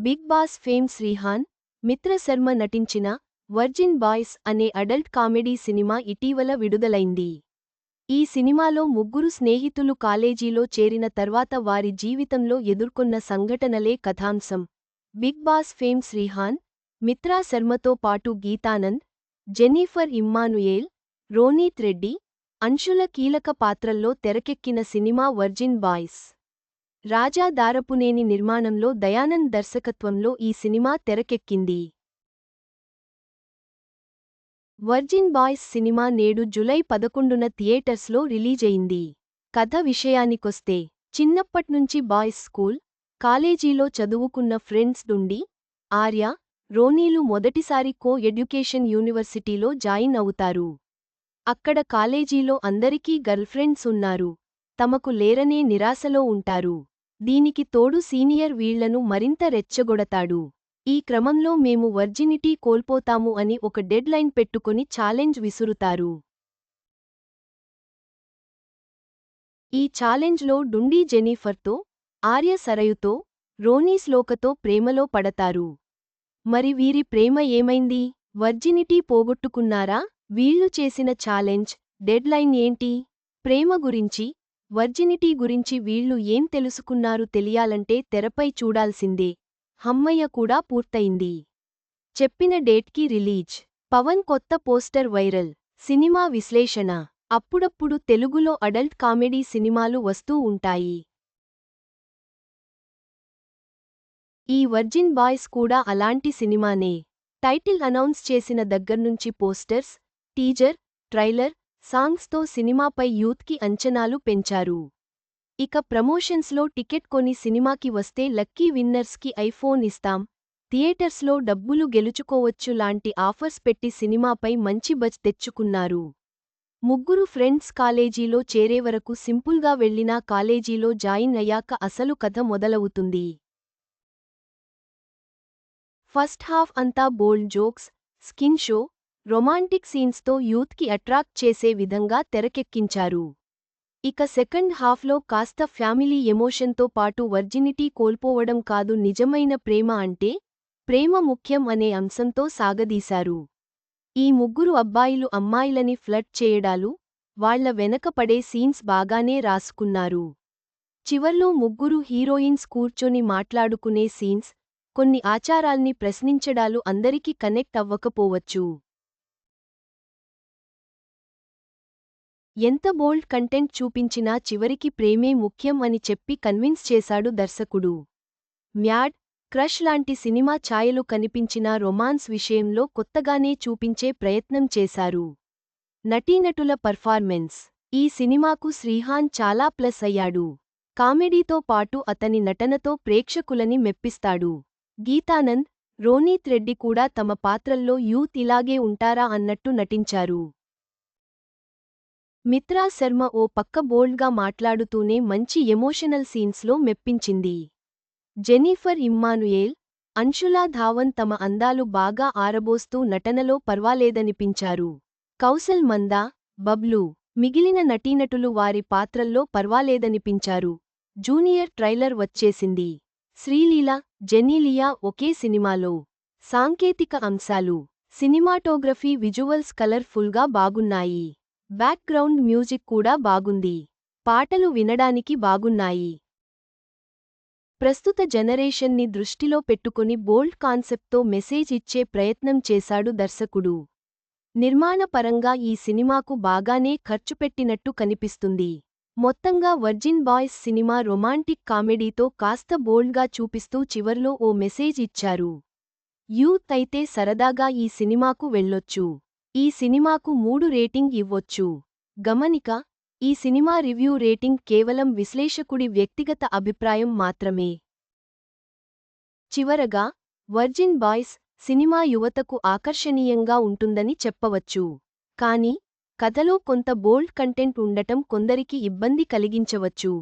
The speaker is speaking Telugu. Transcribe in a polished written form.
బిగ్ బాస్ ఫేమ్ శ్రీహాన్, మిత్ర శర్మ నటించిన వర్జిన్ బాయ్స్ అనే అడల్ట్ కామెడీ సినిమా ఇటీవల విడుదలైంది. ఈ సినిమాలో ముగ్గురు స్నేహితులు కాలేజీలో చేరిన తర్వాత వారి జీవితంలో ఎదుర్కొన్న సంఘటనలే కథాంశం. Bigg Boss fame Srihan, Mitra శర్మతో పాటు గీతానంద్, జెన్నిఫర్ ఇమ్మానుయేల్, రోనీత్ రెడ్డి, అంశుల కీలక పాత్రల్లో తెరకెక్కిన cinema Virgin Boys. Raja Darapuneni నిర్మాణంలో దయానంద్ దర్శకత్వంలో ఈ సినిమా తెరకెక్కింది. వర్జిన్ బాయ్స్ సినిమా నేడు జూలై 11న థియేటర్స్లో రిలీజయింది. కథ విషయానికొస్తే, చిన్నప్పట్నుంచి బాయ్స్ స్కూల్, కాలేజీలో చదువుకున్న ఫ్రెండ్స్ నుండి ఆర్య, రోనీలు మొదటిసారి కో ఎడ్యుకేషన్ యూనివర్సిటీలో జాయిన్ అవుతారు. అక్కడ కాలేజీలో అందరికీ గర్ల్ఫ్రెండ్స్ ఉన్నారు. తమకు లేరనే నిరాశలో ఉంటారు. దీనికి తోడు సీనియర్ వీళ్లను మరింత రెచ్చగొడతాడు. ఈ క్రమంలో మేము వర్జినిటీ కోల్పోతాము అని ఒక డెడ్ లైన్ పెట్టుకొని ఛాలెంజ్ విసురుతారు. ఈ ఛాలెంజ్లో డుండీ జెన్నిఫర్తో, ఆర్య సరయుతో, రోనీ శ్లోకతో ప్రేమలో పడతారు. మరి వీరి ప్రేమ ఏమైంది? వర్జినిటీ పోగొట్టుకున్నారా? వీళ్లు చేసిన ఛాలెంజ్, డెడ్ లైన్ ఏంటి? ప్రేమ గురించి, వర్జినిటీ గురించి వీళ్లు ఏం తెలుసుకున్నారు తెలియాలంటే తెరపై చూడాల్సిందే. హమ్మయ్య కూడా పూర్తయింది. చెప్పిన డేట్కి రిలీజ్. పవన్ కొత్త పోస్టర్ వైరల్. సినిమా విశ్లేషణ. అప్పుడప్పుడు తెలుగులో అడల్ట్ కామెడీ సినిమాలు వస్తూ ఉంటాయి. ఈ వర్జిన్ బాయ్స్ కూడా అలాంటి సినిమానే. టైటిల్ అనౌన్స్ చేసిన దగ్గర్నుంచి పోస్టర్స్, టీజర్, ట్రైలర్, సాంగ్స్తో సినిమాపై యూత్కి అంచనాలు పెంచారు. ఇక ప్రమోషన్స్లో టికెట్ కొని సినిమాకి వస్తే లక్కీ విన్నర్స్కి ఐఫోన్ ఇస్తాం, థియేటర్స్లో డబ్బులు గెలుచుకోవచ్చు లాంటి ఆఫర్స్ పెట్టి సినిమాపై మంచి బజ్ తెచ్చుకున్నారు. ముగ్గురు ఫ్రెండ్స్ కాలేజీలో చేరేవరకు సింపుల్గా వెళ్లినా కాలేజీలో జాయిన్ అయ్యాక అసలు కథ మొదలవుతుంది. ఫస్ట్ హాఫ్ అంతా బోల్డ్ జోక్స్, స్కిన్ షో, రొమాంటిక్ సీన్స్తో యూత్కి అట్రాక్ట్ చేసే విధంగా తెరకెక్కించారు. ఇక సెకండ్ హాఫ్లో కాస్త ఫ్యామిలీ ఎమోషన్తో పాటు వర్జినిటీ కోల్పోవడం కాదు నిజమైన ప్రేమ అంటే ప్రేమ ముఖ్యం అనే అంశంతో సాగదీశారు. ఈ ముగ్గురు అబ్బాయిలు అమ్మాయిలని ఫ్లర్ట్ చేయడాలు, వాళ్ల వెనక పడే సీన్స్ బాగానే రాసుకున్నారు. చివర్లో ముగ్గురు హీరోయిన్స్ కూర్చొని మాట్లాడుకునే సీన్స్, కొన్ని ఆచారాల్ని ప్రశ్నించడాలు అందరికి కనెక్ట్ అవ్వకపోవచ్చు. ఎంత బోల్డ్ కంటెంట్ చూపించినా చివరికి ప్రేమే ముఖ్యం అని చెప్పి కన్విన్స్ చేశాడు దర్శకుడు. మ్యాడ్, క్రష్ లాంటి సినిమా ఛాయలు కనిపించినా రొమాన్స్ విషయంలో కొత్తగానే చూపించే ప్రయత్నం చేశారు. నటీనటుల పర్ఫార్మెన్స్. ఈ సినిమాకు శ్రీహాన్ చాలా ప్లస్ అయ్యాడు. కామెడీతో పాటు అతని నటనతో ప్రేక్షకులని మెప్పిస్తాడు. గీతానంద్, రోనీత్ రెడ్డి కూడా తమ పాత్రల్లో యూత్ ఇలాగే ఉంటారా అన్నట్టు నటించారు. మిత్రా శర్మ ఓ పక్క బోల్డ్గా మాట్లాడుతూనే మంచి ఎమోషనల్ సీన్స్లో మెప్పించింది. జెన్నిఫర్ ఇమ్మానుయేల్, అంశులా ధావన్ తమ అందాలు బాగా ఆరబోస్తూ నటనలో పర్వాలేదనిపించారు. కౌశల్ మందా, బబ్లూ, మిగిలిన నటీనటులు వారి పాత్రల్లో పర్వాలేదనిపించారు. జూనియర్ ట్రైలర్ వచ్చేసింది. శ్రీలీల, జెన్నీలియా ఒకే సినిమాలో. సాంకేతిక అంశాలు. సినిమాటోగ్రఫీ విజువల్స్ కలర్ఫుల్గా బాగున్నాయి. బ్యాక్గ్రౌండ్ మ్యూజిక్ కూడా బాగుంది. పాటలు వినడానికి బాగున్నాయి. ప్రస్తుత జనరేషన్ని దృష్టిలో పెట్టుకొని బోల్డ్ కాన్సెప్ట్తో మెసేజ్ ఇచ్చే ప్రయత్నం చేశాడు దర్శకుడు. నిర్మాణ పరంగా ఈ సినిమాకు బాగానే ఖర్చుపెట్టినట్టు కనిపిస్తుంది. మొత్తంగా వర్జిన్ బాయ్స్ సినిమా రొమాంటిక్ కామెడీతో కాస్త బోల్డ్గా చూపిస్తూ చివర్లో ఓ మెసేజ్ ఇచ్చారు. యూత్ అయితే సరదాగా ఈ సినిమాకు వెళ్ళొచ్చు. ఈ సినిమాకు 3 రేటింగ్ ఇవ్వొచ్చు. గమనిక: ఈ సినిమా రివ్యూ రేటింగ్ కేవలం విశ్లేషకుడి వ్యక్తిగత అభిప్రాయం మాత్రమే. చివరగా, వర్జిన్ బాయ్స్ సినిమా యువతకు ఆకర్షణీయంగా ఉంటుందని చెప్పవచ్చు. కానీ, కథలో కొంత బోల్డ్ కంటెంట్ ఉండటం కొందరికి ఇబ్బంది కలిగించవచ్చు.